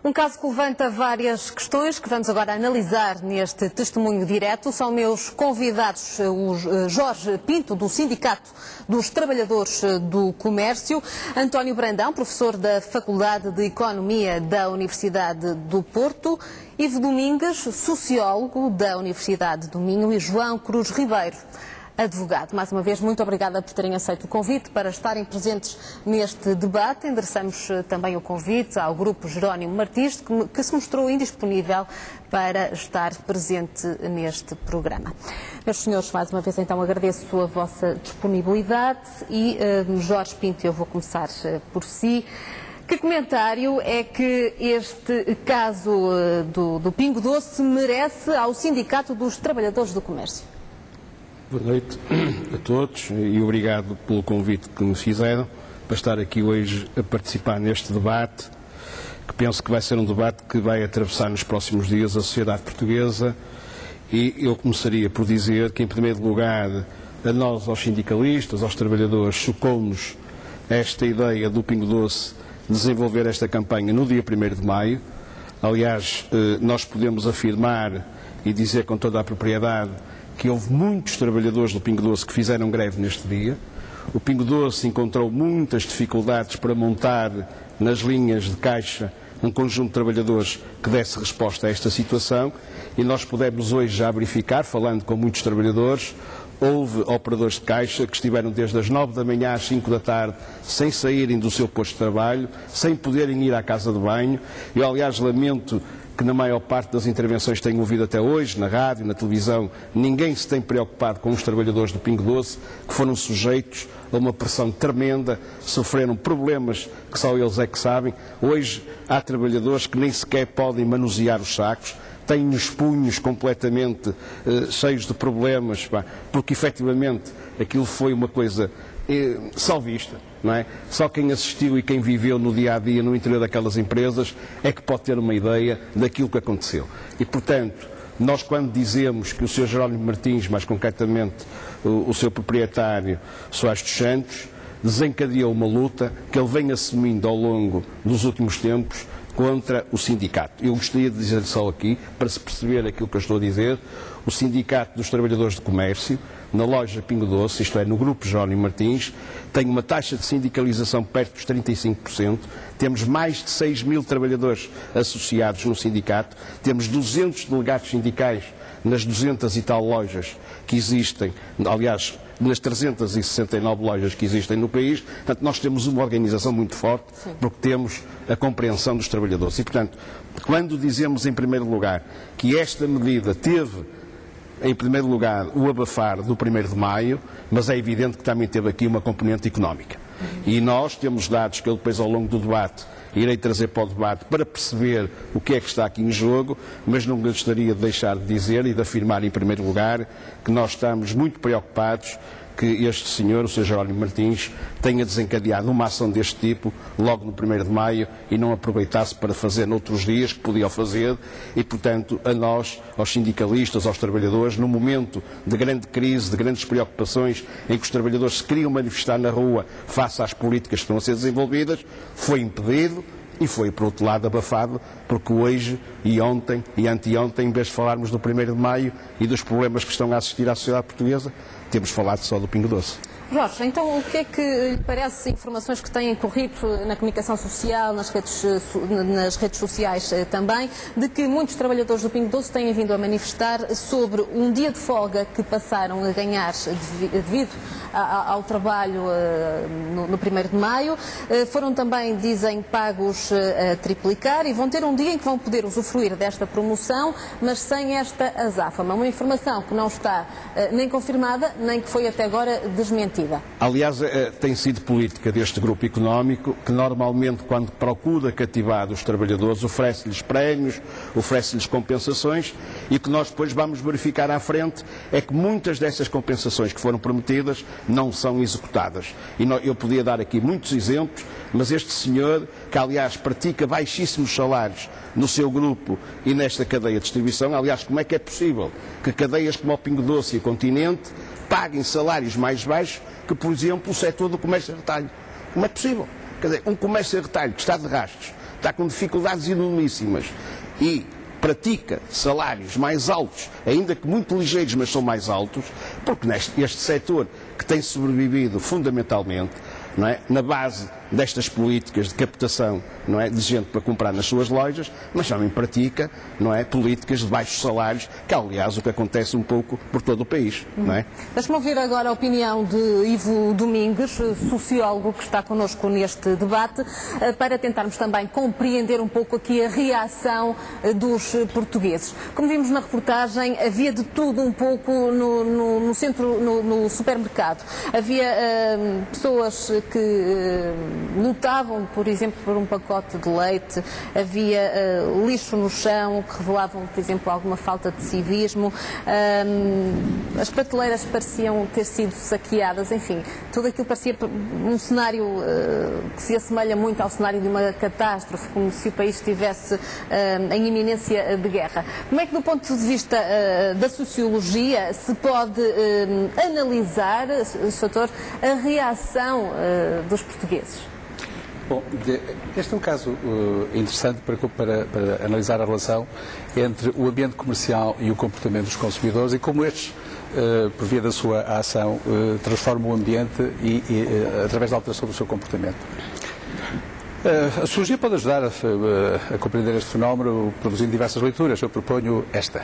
Um caso que levanta várias questões que vamos agora analisar neste testemunho direto. São meus convidados o Jorge Pinto, do Sindicato dos Trabalhadores do Comércio, António Brandão, professor da Faculdade de Economia da Universidade do Porto, Ivo Domingues, sociólogo da Universidade do Minho, e João Cruz Ribeiro, advogado. Mais uma vez, muito obrigada por terem aceito o convite para estarem presentes neste debate. Endereçamos também o convite ao Grupo Jerónimo Martins, que se mostrou indisponível para estar presente neste programa. Meus senhores, mais uma vez, então, agradeço a vossa disponibilidade e, Jorge Pinto, eu vou começar por si. Que comentário é que este caso do Pingo Doce merece ao Sindicato dos Trabalhadores do Comércio? Boa noite a todos e obrigado pelo convite que me fizeram para estar aqui hoje a participar neste debate, que penso que vai ser um debate que vai atravessar nos próximos dias a sociedade portuguesa. E eu começaria por dizer que, em primeiro lugar, a nós, aos sindicalistas, aos trabalhadores, chocou-nos esta ideia do Pingo Doce desenvolver esta campanha no dia 1º de maio. Aliás, nós podemos afirmar e dizer com toda a propriedade que houve muitos trabalhadores do Pingo Doce que fizeram greve neste dia. O Pingo Doce encontrou muitas dificuldades para montar nas linhas de caixa um conjunto de trabalhadores que desse resposta a esta situação, e nós pudemos hoje já verificar, falando com muitos trabalhadores, houve operadores de caixa que estiveram desde as 9 da manhã às 5 da tarde sem saírem do seu posto de trabalho, sem poderem ir à casa de banho. Eu, aliás, lamento que na maior parte das intervenções que tenho ouvido até hoje, na rádio, na televisão, ninguém se tem preocupado com os trabalhadores do Pingo Doce, que foram sujeitos a uma pressão tremenda, sofreram problemas que só eles é que sabem. Hoje há trabalhadores que nem sequer podem manusear os sacos, têm os punhos completamente cheios de problemas, porque efetivamente aquilo foi uma coisa salvista, não é? Só quem assistiu e quem viveu no dia-a-dia no interior daquelas empresas é que pode ter uma ideia daquilo que aconteceu. E, portanto, nós, quando dizemos que o Sr. Jerónimo Martins, mais concretamente o seu proprietário, Soares dos Santos, desencadeou uma luta que ele vem assumindo ao longo dos últimos tempos contra o sindicato. Eu gostaria de dizer só aqui, para se perceber aquilo que eu estou a dizer, o Sindicato dos Trabalhadores de Comércio, na loja Pingo Doce, isto é, no Grupo Jerónimo Martins, tem uma taxa de sindicalização perto dos 35%, temos mais de 6.000 trabalhadores associados no sindicato, temos 200 delegados sindicais nas 200 e tal lojas que existem, aliás, nas 369 lojas que existem no país. Portanto, nós temos uma organização muito forte, porque temos a compreensão dos trabalhadores. E, portanto, quando dizemos, em primeiro lugar, que esta medida teve, em primeiro lugar, o abafar do 1º de maio, mas é evidente que também teve aqui uma componente económica. E nós temos dados que eu depois, ao longo do debate, irei trazer para o debate para perceber o que é que está aqui em jogo, mas não gostaria de deixar de dizer e de afirmar, em primeiro lugar, que nós estamos muito preocupados que este senhor, o Sr. Jerónimo Martins, tenha desencadeado uma ação deste tipo logo no 1º de maio e não aproveitasse para fazer noutros dias que podia fazer. E, portanto, a nós, aos sindicalistas, aos trabalhadores, num momento de grande crise, de grandes preocupações, em que os trabalhadores se queriam manifestar na rua face às políticas que estão a ser desenvolvidas, foi impedido e foi, por outro lado, abafado, porque hoje e ontem e anteontem, em vez de falarmos do 1º de maio e dos problemas que estão a assistir à sociedade portuguesa, temos falado só do Pingo Doce. Jorge, então o que é que lhe parece informações que têm corrido na comunicação social, nas redes sociais também, de que muitos trabalhadores do Pingo Doce têm vindo a manifestar sobre um dia de folga que passaram a ganhar devido ao trabalho no 1º de maio. Foram também, dizem, pagos a triplicar e vão ter um dia em que vão poder usufruir desta promoção, mas sem esta azáfama. Uma informação que não está nem confirmada, nem que foi até agora desmentida. Aliás, tem sido política deste grupo económico que normalmente, quando procura cativar os trabalhadores, oferece-lhes prémios, oferece-lhes compensações, e o que nós depois vamos verificar à frente é que muitas dessas compensações que foram prometidas não são executadas. E eu podia dar aqui muitos exemplos, mas este senhor, que aliás pratica baixíssimos salários no seu grupo e nesta cadeia de distribuição, aliás, como é que é possível que cadeias como o Pingo Doce e o Continente paguem salários mais baixos que, por exemplo, o setor do comércio a retalho? Como é possível? Quer dizer, um comércio a retalho que está de rastros, está com dificuldades enormíssimas e pratica salários mais altos, ainda que muito ligeiros, mas são mais altos, porque este setor que tem sobrevivido fundamentalmente, não é, na base destas políticas de captação, não é, de gente para comprar nas suas lojas, mas também pratica, não é, políticas de baixos salários, que é, aliás, o que acontece um pouco por todo o país. Não é? Deixe-me ouvir agora a opinião de Ivo Domingues, sociólogo que está connosco neste debate, para tentarmos também compreender um pouco aqui a reação dos portugueses. Como vimos na reportagem, havia de tudo um pouco no centro, no supermercado. Havia pessoas que lutavam, por exemplo, por um pacote de leite, havia lixo no chão, que revelavam, por exemplo, alguma falta de civismo, as prateleiras pareciam ter sido saqueadas, enfim, tudo aquilo parecia um cenário que se assemelha muito ao cenário de uma catástrofe, como se o país estivesse em iminência de guerra. Como é que, do ponto de vista da sociologia, se pode analisar, Sr. Doutor, a reação dos portugueses? Bom, este é um caso interessante para analisar a relação entre o ambiente comercial e o comportamento dos consumidores e como estes, por via da sua ação, transformam o ambiente através da alteração do seu comportamento. A sociologia pode ajudar a compreender este fenómeno produzindo diversas leituras. Eu proponho esta,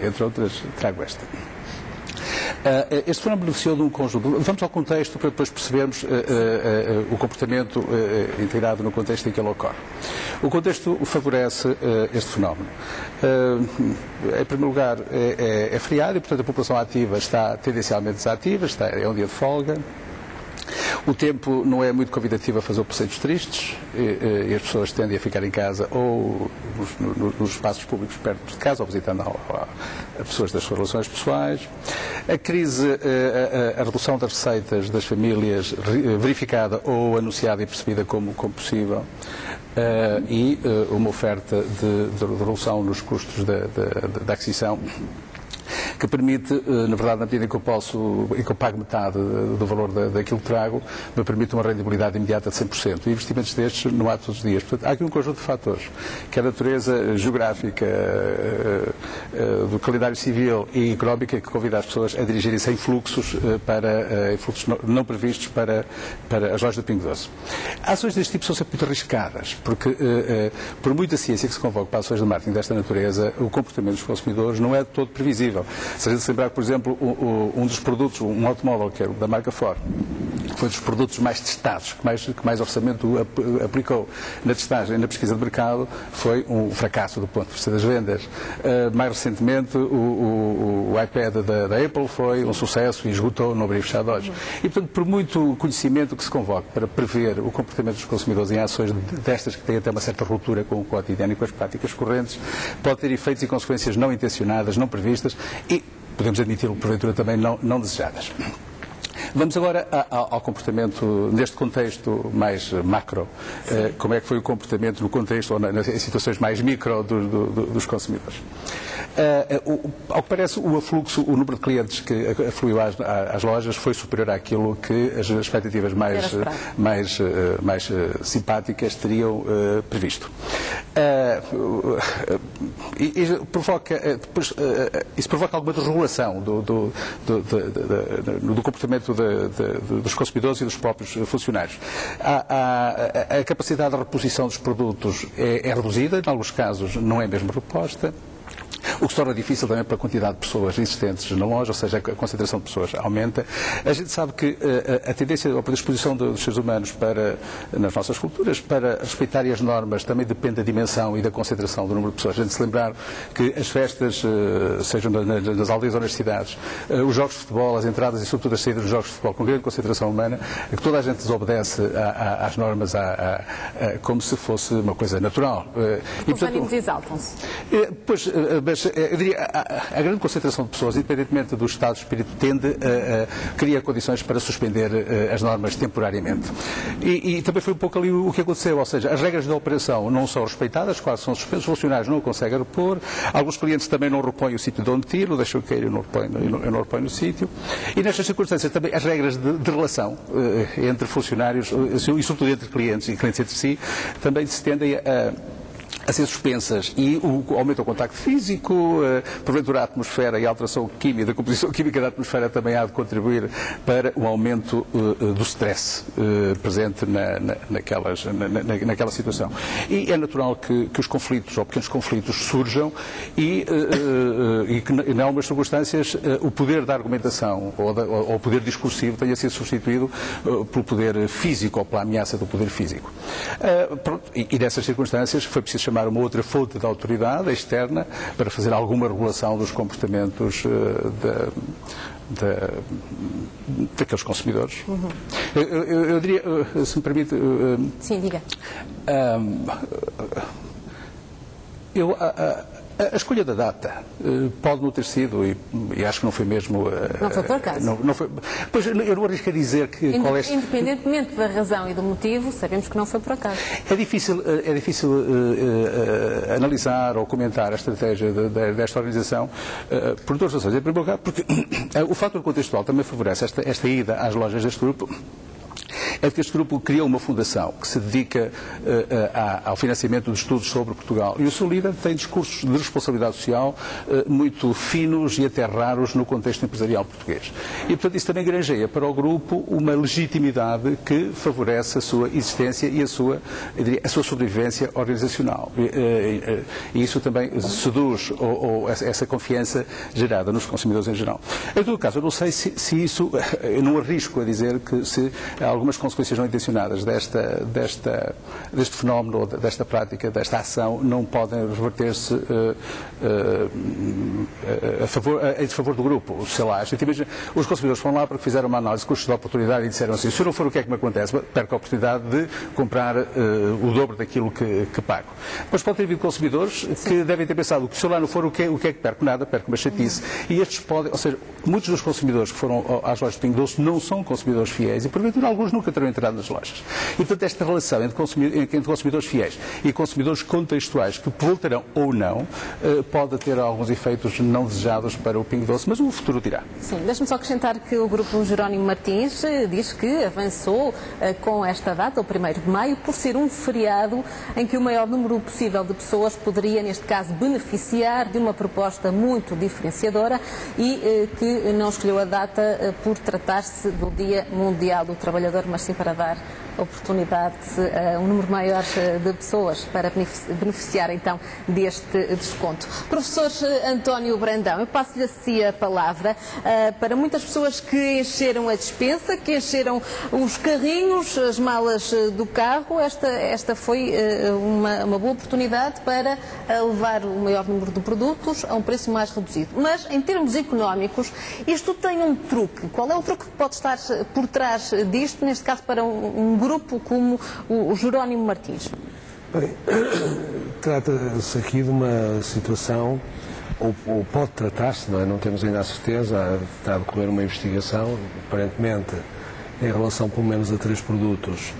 entre outras, trago esta. Este fenómeno beneficiou de um conjunto. Vamos ao contexto para depois percebermos o comportamento integrado no contexto em que ele ocorre. O contexto favorece este fenómeno. Em primeiro lugar, é feriado e, portanto, a população ativa está tendencialmente desativa, é um dia de folga. O tempo não é muito convidativo a fazer preceitos tristes e as pessoas tendem a ficar em casa ou nos espaços públicos perto de casa ou visitando a pessoas das suas relações pessoais. A crise, a redução das receitas das famílias verificada ou anunciada e percebida como possível e uma oferta de redução nos custos da aquisição que permite, na verdade, na medida em que eu pago metade do valor daquilo que trago, me permite uma rendibilidade imediata de 100%. E investimentos destes não há todos os dias. Portanto, há aqui um conjunto de fatores, que é a natureza geográfica, do calendário civil e económica, que convida as pessoas a dirigirem-se em fluxos, fluxos não previstos para as lojas do Pingo Doce. Ações deste tipo são sempre muito arriscadas, porque, por muita ciência que se convoque para ações de marketing desta natureza, o comportamento dos consumidores não é todo previsível. Se a gente se lembrar, por exemplo, um dos produtos, um automóvel que era da marca Ford, foi dos produtos mais testados, que mais orçamento aplicou na testagem, na pesquisa de mercado, foi um fracasso do ponto de vista das vendas. Mais recentemente, o iPad da Apple foi um sucesso e esgotou no abrir e fechar de olhos. E, portanto, por muito conhecimento que se convoque para prever o comportamento dos consumidores em ações destas que têm até uma certa ruptura com o cotidiano e com as práticas correntes, pode ter efeitos e consequências não intencionadas, não previstas e, podemos admiti-lo, porventura também não desejadas. Vamos agora ao comportamento, neste contexto mais macro, como é que foi o comportamento no contexto ou nas situações mais micro dos consumidores. Ao que parece, o afluxo, o número de clientes que afluiu às lojas foi superior àquilo que as expectativas mais simpáticas teriam previsto. Isso provoca alguma desregulação do comportamento dos consumidores e dos próprios funcionários. A capacidade de reposição dos produtos é reduzida, em alguns casos não é mesmo reposta. O que se torna difícil também para a quantidade de pessoas existentes na loja, ou seja, a concentração de pessoas aumenta. A gente sabe que a tendência ou a predisposição dos seres humanos nas nossas culturas para respeitarem as normas também depende da dimensão e da concentração do número de pessoas. A gente se lembrar que as festas, sejam nas aldeias ou nas cidades, os jogos de futebol, as entradas e sobretudo as saídas dos jogos de futebol com grande concentração humana, que toda a gente desobedece às normas como se fosse uma coisa natural. Os ânimos exaltam-se. Mas eu diria, a grande concentração de pessoas, independentemente do estado de espírito, cria condições para suspender as normas temporariamente. E também foi um pouco ali o que aconteceu, ou seja, as regras da operação não são respeitadas, quase são suspensas, os funcionários não conseguem repor, alguns clientes também não repõem o sítio de onde tiram, deixam o queiro e não repõem no sítio. E nestas circunstâncias também as regras de relação entre funcionários e sobretudo entre clientes e clientes entre si também se tendem a ser suspensas, e o aumento do contacto físico, porventura a atmosfera e a alteração química, da composição química da atmosfera também há de contribuir para o aumento do stress presente naquela situação. E é natural que os conflitos, ou pequenos conflitos, surjam e que, em algumas circunstâncias, o poder da argumentação ou o poder discursivo tenha sido substituído pelo poder físico ou pela ameaça do poder físico. E nessas circunstâncias foi preciso chamar uma outra fonte de autoridade externa para fazer alguma regulação dos comportamentos daqueles consumidores. Uhum. Eu diria, se me permite... Sim, diga. A escolha da data pode não ter sido, e acho que não foi mesmo... Não foi por acaso. Não foi, pois eu não arrisco a dizer que... Independentemente da razão e do motivo, sabemos que não foi por acaso. É difícil analisar ou comentar a estratégia desta organização por duas razões. Em primeiro lugar, porque o fator contextual também favorece esta ida às lojas deste grupo. É que este grupo criou uma fundação que se dedica ao financiamento de estudos sobre Portugal. E o seu líder tem discursos de responsabilidade social muito finos e até raros no contexto empresarial português. E, portanto, isso também granjeia para o grupo uma legitimidade que favorece a sua existência e a sua sobrevivência organizacional. E isso também seduz essa confiança gerada nos consumidores em geral. Em todo caso, eu não sei se isso, eu não arrisco a dizer que se algumas consequências não intencionadas deste fenómeno, ou desta prática, desta ação, não podem reverter-se em desfavor do grupo. Sei lá, os consumidores foram lá porque fizeram uma análise de custos de oportunidade e disseram assim: se eu não for, o que é que me acontece? Perco a oportunidade de comprar o dobro daquilo que pago. Depois pode ter havido consumidores que devem ter pensado: se eu lá não for, o que é que perco? Nada, perco uma chatice. E estes podem, ou seja, muitos dos consumidores que foram às lojas de Pingo Doce não são consumidores fiéis e, porventura, alguns nunca terão entrado nas lojas. E, portanto, esta relação entre consumidores fiéis e consumidores contextuais, que voltarão ou não, pode ter alguns efeitos não desejados para o Pingo Doce, mas o futuro dirá. Sim, deixe-me só acrescentar que o grupo Jerónimo Martins diz que avançou com esta data, o 1º de maio, por ser um feriado em que o maior número possível de pessoas poderia, neste caso, beneficiar de uma proposta muito diferenciadora e que não escolheu a data por tratar-se do Dia Mundial do Trabalhador, mas sim para dar oportunidade a um número maior de pessoas para beneficiar então deste desconto. Professor António Brandão, eu passo-lhe assim a palavra. Para muitas pessoas que encheram a despensa, que encheram os carrinhos, as malas do carro, esta foi uma boa oportunidade para levar o maior número de produtos a um preço mais reduzido. Mas, em termos económicos, isto tem um truque. Qual é o truque que pode estar por trás disto, neste caso para um grupo como o Jerónimo Martins? Bem, trata-se aqui de uma situação, ou pode tratar-se, não temos ainda a certeza, está a decorrer uma investigação, aparentemente, em relação pelo menos a 3 produtos,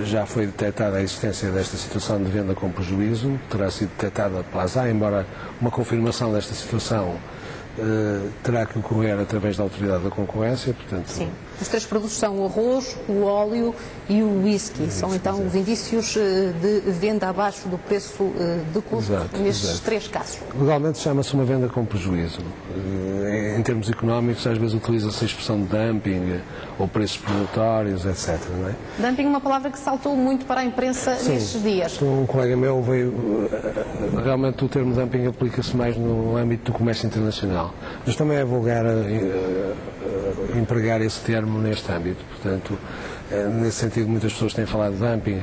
já foi detectada a existência desta situação de venda com prejuízo, terá sido detectada pela ASAI, embora uma confirmação desta situação terá que ocorrer através da Autoridade da Concorrência, portanto... Sim. Os 3 produtos são o arroz, o óleo e o whisky. São então os indícios de venda abaixo do preço de custo nestes 3 casos. Legalmente chama-se uma venda com prejuízo. Em termos económicos, às vezes utiliza-se a expressão de dumping ou preços predatórios, etc. Não é? Dumping é uma palavra que saltou muito para a imprensa nestes dias. Um colega meu veio... Realmente o termo dumping aplica-se mais no âmbito do comércio internacional. Mas também é vulgar empregar esse termo neste âmbito. Portanto, nesse sentido, muitas pessoas têm falado de dumping,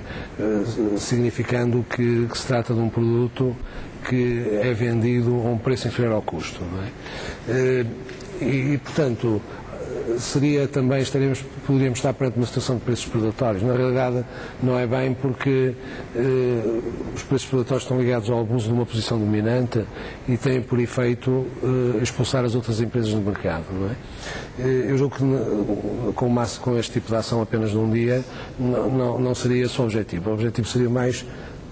significando que se trata de um produto que é vendido a um preço inferior ao custo. Não é? Portanto, seria também, poderíamos estar perante uma situação de preços predatórios. Na realidade, não é bem, porque os preços predatórios estão ligados ao abuso de uma posição dominante e têm por efeito expulsar as outras empresas do mercado, não é? Eu julgo que com este tipo de ação apenas de um dia não seria esse o objetivo. O objetivo seria mais,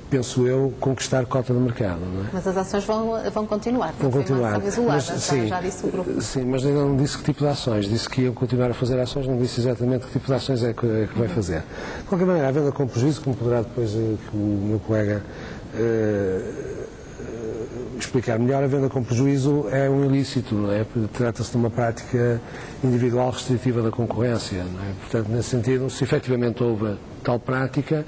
penso eu, conquistar cota de mercado, não é? Mas as ações vão continuar. Vão continuar. Mas, já disse o grupo. Sim, mas ainda não disse que tipo de ações. Disse que iam continuar a fazer ações, não disse exatamente que tipo de ações é que vai fazer. De qualquer maneira, a venda com prejuízo, como poderá depois que o meu colega explicar melhor, a venda com prejuízo é um ilícito, não é? Trata-se de uma prática individual restritiva da concorrência, não é? Portanto, nesse sentido, se efetivamente houve tal prática,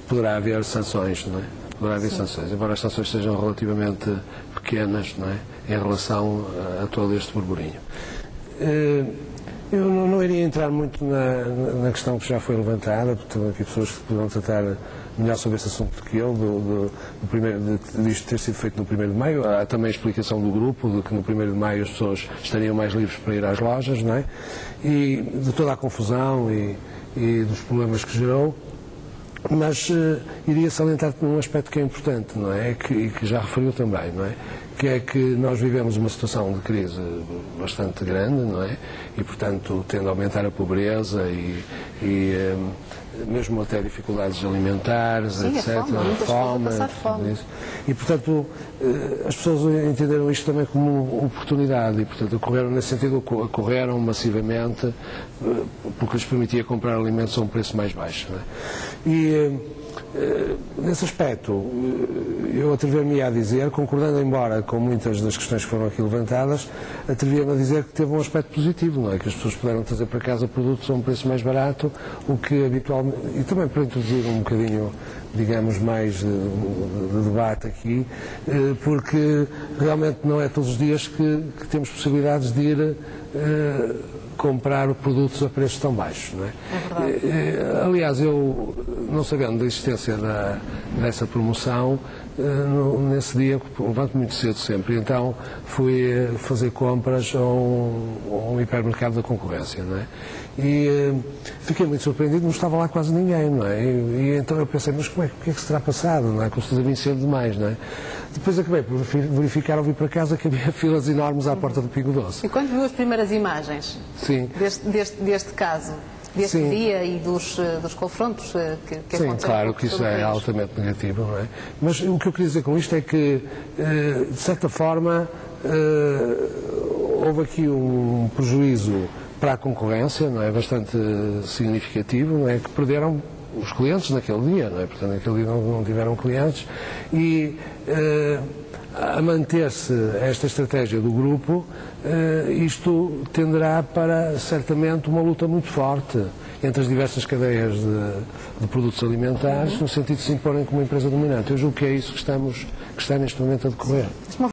poderá haver sanções, não é? Poderá haver sanções, embora as sanções sejam relativamente pequenas, não é? Em relação a todo este burburinho. Eu não iria entrar muito na questão que já foi levantada, porque tem aqui pessoas que poderão tratar melhor sobre esse assunto do que eu, de isto ter sido feito no 1º de maio. Há também a explicação do grupo, de que no 1º de maio as pessoas estariam mais livres para ir às lojas, não é? E de toda a confusão e dos problemas que gerou. Mas iria salientar um aspecto que é importante, não é? E que já referiu também, não é? Que é que nós vivemos uma situação de crise bastante grande, não é? E, portanto, tende a aumentar a pobreza e mesmo até dificuldades alimentares, sim, etc. Fome. E, portanto, as pessoas entenderam isto também como oportunidade e, portanto, nesse sentido, acorreram massivamente porque lhes permitia comprar alimentos a um preço mais baixo, não é? E, nesse aspecto, eu atrever-me a dizer, concordando embora com muitas das questões que foram aqui levantadas, atrever-me a dizer que teve um aspecto positivo, não é? Que as pessoas puderam trazer para casa produtos a um preço mais barato, o que habitualmente, e também para introduzir um bocadinho, digamos, mais de debate aqui, porque realmente não é todos os dias que temos possibilidades de ir comprar produtos a preços tão baixos, não é? É verdade. Aliás, eu, não sabendo da existência dessa promoção, nesse dia levanto muito cedo sempre, então fui fazer compras a um hipermercado da concorrência, não é? E fiquei muito surpreendido, não estava lá quase ninguém, não é? E então eu pensei, mas porque é que se terá passado, não é? Com certeza bem cedo demais, não é? Depois acabei por verificar ao vir para casa que havia filas enormes à porta do Pingo Doce. E quando viu as primeiras imagens deste caso, deste Sim. dia e dos confrontos que Sim, aconteceram? claro que isso é altamente negativo, não é? Mas o que eu queria dizer com isto é que, de certa forma, houve aqui um prejuízo para a concorrência, não é? Bastante significativo, não é? Que perderam os clientes naquele dia, não é? Portanto, naquele dia não tiveram clientes e a manter-se esta estratégia do grupo, isto tenderá para, certamente, uma luta muito forte entre as diversas cadeias de produtos alimentares, no sentido de se imporem como empresa dominante. Eu julgo que é isso que está neste momento a decorrer.